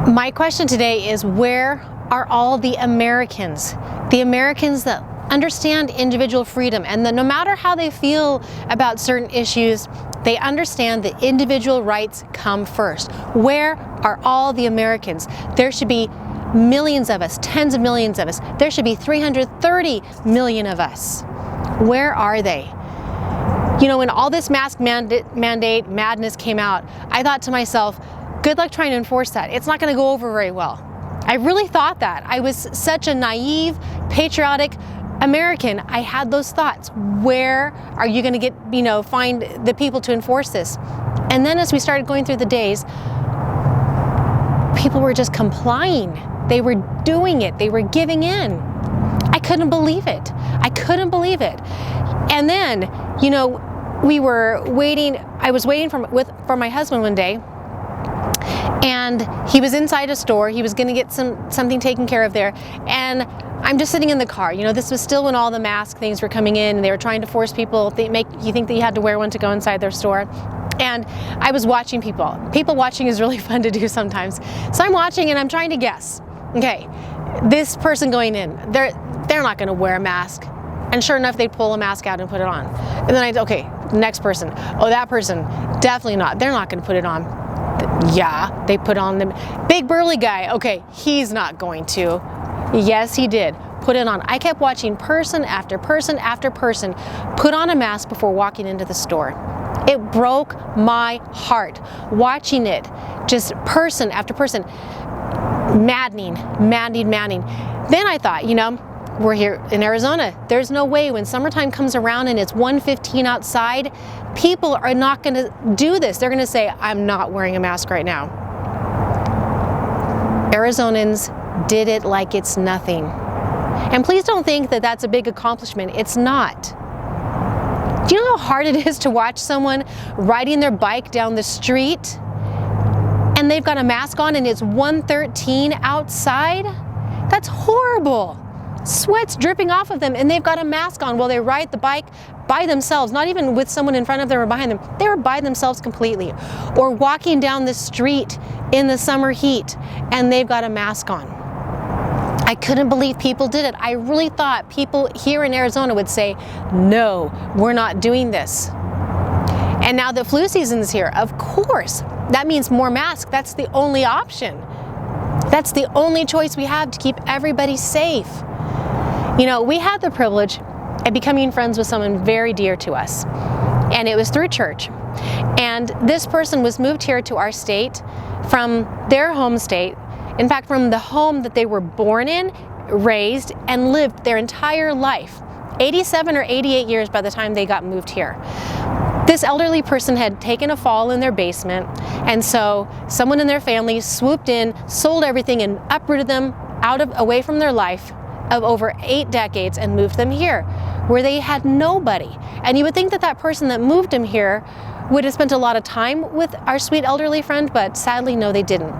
My question today is, where are all the Americans? The Americans that understand individual freedom and that no matter how they feel about certain issues, they understand that individual rights come first. Where are all the Americans? There should be millions of us, tens of millions of us. There should be 330 million of us. Where are they? You know, when all this mask mandate madness came out, I thought to myself, good luck trying to enforce that. It's not going to go over very well. I really thought that. I was such a naive, patriotic American. I had those thoughts. Where are you going to find the people to enforce this? And then as we started going through the days, people were just complying. They were doing it. They were giving in. I couldn't believe it. I couldn't believe it. And then, you know, we were waiting. I was waiting for my husband one day, and he was inside a store. He was going to get something taken care of there, and I'm just sitting in the car. You know, this was still when all the mask things were coming in, and they were trying to force people. They make you think that you had to wear one to go inside their store. And I was watching people. People watching is really fun to do sometimes. So I'm watching and I'm trying to guess. Okay, this person going in, they're not going to wear a mask. And sure enough, they pull a mask out and put it on. And then okay, next person. Oh, that person, definitely not. They're not going to put it on. Yeah, they put on the big burly guy. Okay, he's not going to. Yes, he did. Put it on. I kept watching person after person after person put on a mask before walking into the store. It broke my heart watching it, just person after person. Maddening. Then I thought, you know, we're here in Arizona. There's no way when summertime comes around and it's 1:15 outside, people are not going to do this. They're going to say, I'm not wearing a mask right now. Arizonans did it like it's nothing. And please don't think that that's a big accomplishment. It's not. Do you know how hard it is to watch someone riding their bike down the street and they've got a mask on and it's 1:13 outside? That's horrible. Sweat's dripping off of them and they've got a mask on while they ride the bike by themselves, not even with someone in front of them or behind them. They were by themselves completely. Or walking down the street in the summer heat and they've got a mask on. I couldn't believe people did it. I really thought people here in Arizona would say, no, we're not doing this. And now that flu season is here, of course, that means more masks. That's the only option. That's the only choice we have to keep everybody safe. You know, we had the privilege of becoming friends with someone very dear to us, and it was through church. And this person was moved here to our state from their home state. In fact, from the home that they were born in, raised, and lived their entire life. 87 or 88 years by the time they got moved here. This elderly person had taken a fall in their basement, and so someone in their family swooped in, sold everything, and uprooted them away from their life of over 8 decades and moved them here, where they had nobody. And you would think that that person that moved them here would have spent a lot of time with our sweet elderly friend, but sadly, no, they didn't.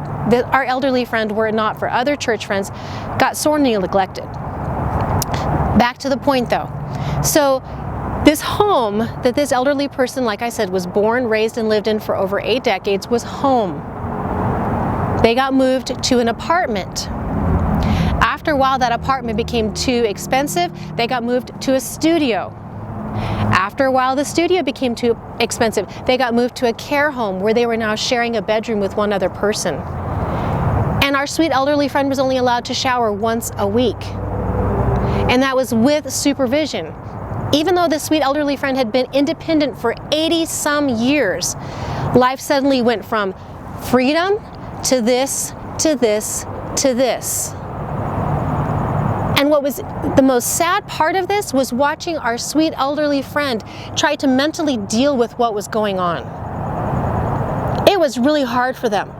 Our elderly friend, were it not for other church friends, got sorely neglected. Back to the point though. So this home that this elderly person, like I said, was born, raised, and lived in for over 8 decades was home. They got moved to an apartment. After a while, that apartment became too expensive. They got moved to a studio. After a while, the studio became too expensive. They got moved to a care home where they were now sharing a bedroom with one other person. And our sweet elderly friend was only allowed to shower once a week. And that was with supervision. Even though the sweet elderly friend had been independent for 80-some years, life suddenly went from freedom to this, to this, to this. And what was the most sad part of this was watching our sweet elderly friend try to mentally deal with what was going on. It was really hard for them.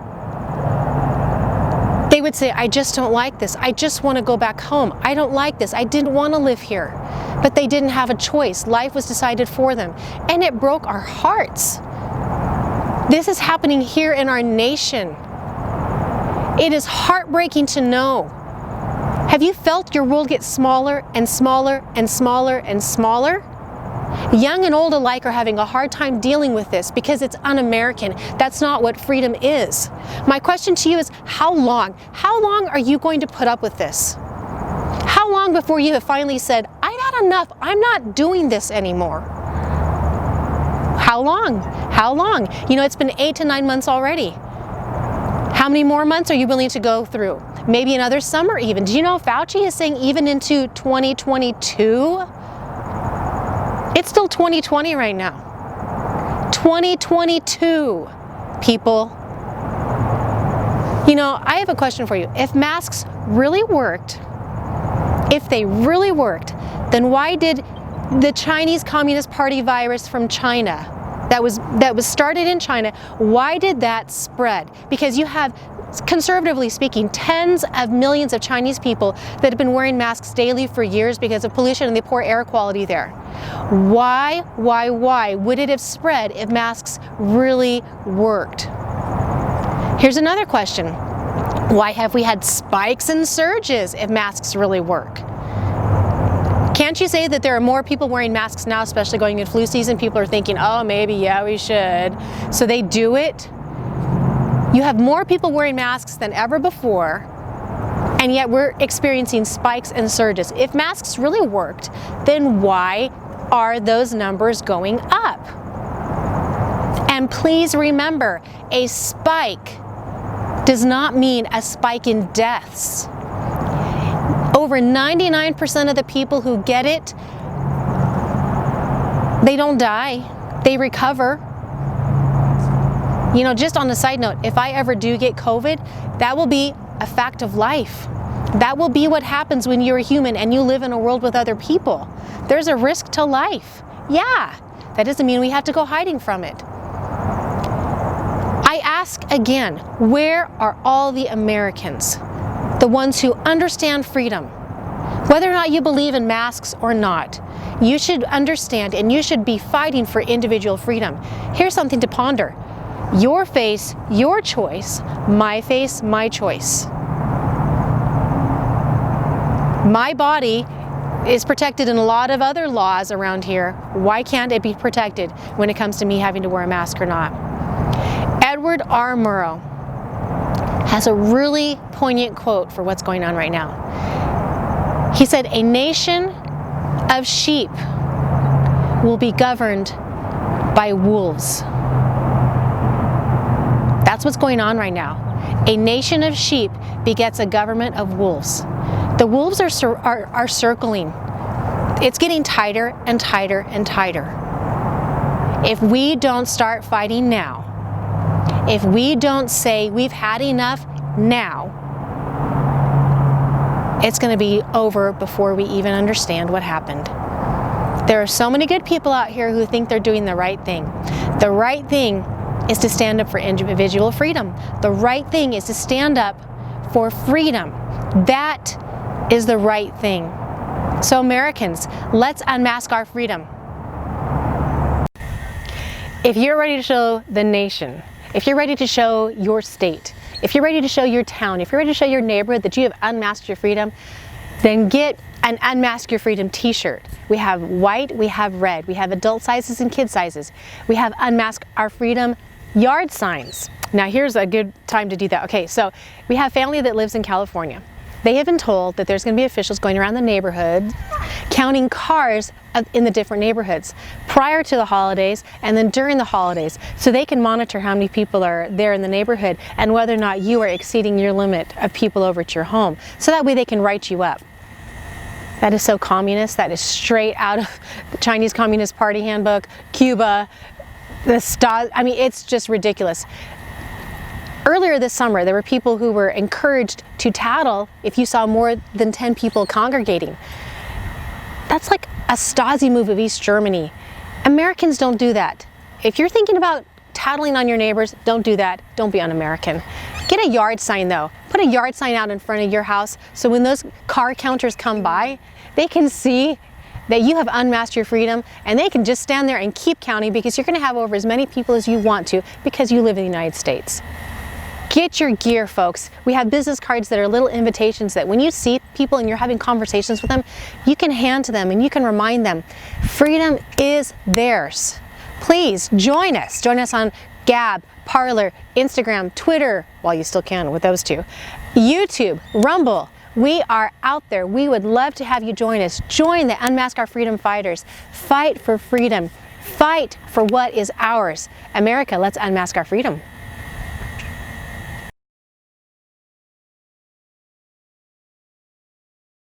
They would say, I just don't like this. I just want to go back home. I don't like this. I didn't want to live here. But they didn't have a choice. Life was decided for them. And it broke our hearts. This is happening here in our nation. It is heartbreaking to know. Have you felt your world get smaller and smaller and smaller and smaller? Young and old alike are having a hard time dealing with this because it's un-American. That's not what freedom is. My question to you is, how long? How long are you going to put up with this? How long before you have finally said, I've had enough, I'm not doing this anymore? How long? How long? You know, it's been 8 to 9 months already. How many more months are you willing to go through? Maybe another summer even. Do you know Fauci is saying even into 2022? It's still 2020 right now. 2022, people. You know, I have a question for you. If masks really worked, if they really worked, then why did the Chinese Communist Party virus from China that was started in China, why did that spread? Because you have, conservatively speaking, tens of millions of Chinese people that have been wearing masks daily for years because of pollution and the poor air quality there. Why would it have spread if masks really worked? Here's another question. Why have we had spikes and surges if masks really work? Can't you say that there are more people wearing masks now, especially going into flu season? People are thinking, oh, maybe, yeah, we should. So they do it. You have more people wearing masks than ever before, and yet we're experiencing spikes and surges. If masks really worked, then why are those numbers going up? And please remember, a spike does not mean a spike in deaths. Over 99% of the people who get it, they don't die, they recover. You know, just on a side note, if I ever do get COVID, that will be a fact of life. That will be what happens when you're a human and you live in a world with other people. There's a risk to life. Yeah, that doesn't mean we have to go hiding from it. I ask again, where are all the Americans? The ones who understand freedom. Whether or not you believe in masks or not, you should understand and you should be fighting for individual freedom. Here's something to ponder. Your face, your choice. My face, my choice. My body is protected in a lot of other laws around here. Why can't it be protected when it comes to me having to wear a mask or not? Edward R. Murrow has a really poignant quote for what's going on right now. He said, "A nation of sheep will be governed by wolves." That's what's going on right now. A nation of sheep begets a government of wolves. The wolves are circling. It's getting tighter and tighter and tighter. If we don't start fighting now, if we don't say we've had enough now, it's going to be over before we even understand what happened. There are so many good people out here who think they're doing the right thing. The right thing is to stand up for individual freedom. The right thing is to stand up for freedom. That is the right thing. So Americans, let's unmask our freedom. If you're ready to show the nation, if you're ready to show your state, if you're ready to show your town, if you're ready to show your neighborhood that you have unmasked your freedom, then get an Unmask Your Freedom t-shirt. We have white, we have red, we have adult sizes and kid sizes. We have Unmask Our Freedom yard signs. Now here's a good time to do that. Okay, so we have family that lives in California. They have been told that there's going to be officials going around the neighborhood counting cars in the different neighborhoods prior to the holidays and then during the holidays, so they can monitor how many people are there in the neighborhood and whether or not you are exceeding your limit of people over at your home, so that way they can write you up. That is so communist. That is straight out of the Chinese Communist Party handbook, Cuba, I mean, it's just ridiculous. Earlier this summer, there were people who were encouraged to tattle if you saw more than 10 people congregating. That's like a Stasi move of East Germany. Americans don't do that. If you're thinking about tattling on your neighbors, don't do that. Don't be un-American. Get a yard sign though. Put a yard sign out in front of your house so when those car counters come by, they can see that you have unmasked your freedom, and they can just stand there and keep counting because you're going to have over as many people as you want to because you live in the United States. Get your gear, folks. We have business cards that are little invitations that when you see people and you're having conversations with them, you can hand to them and you can remind them, freedom is theirs. Please join us. Join us on Gab, Parler, Instagram, Twitter, while you still can with those two, YouTube, Rumble. We are out there. We would love to have you join us. Join the Unmask Our Freedom fighters. Fight for freedom. Fight for what is ours. America, let's unmask our freedom.